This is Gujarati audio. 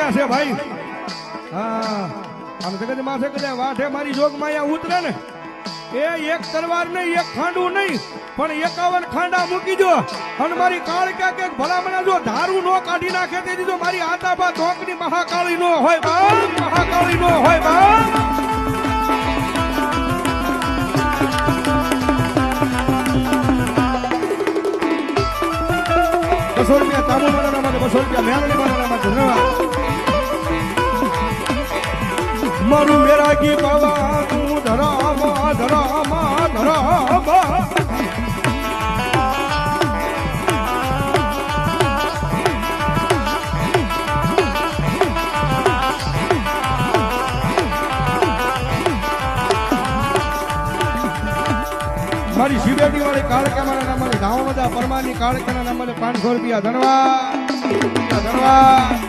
કાળકા છે ભાઈ. હા આમ જગત માથે કદાચ વાઠે મારી જોગ માયા ઉતરે ને એ એક તલવાર નહીં એક ખાંડું નહીં પણ 51 ખાંડા મૂકી દો અને મારી કાળકા કે ભલામણા જો ધારું નો કાઢી નાખે તેથી જો મારી આતાબા ધોકની મહાકાળી નો હોય બા, મહાકાળી નો હોય બા. 200 રૂપિયા તાબુ મારા માટે, 200 રૂપિયા મેળવી મારા માટે. ધન્યવાદ. મારું મેરાગી બાબા તું ધરામા ધરામા ધરામા. મારી શિવેટી વાળી કાળકા મારા નામ ગામ બધા પરમાની કાળકાના નામ 500 રૂપિયા. ધન્યવાદ ધન્યવાદ.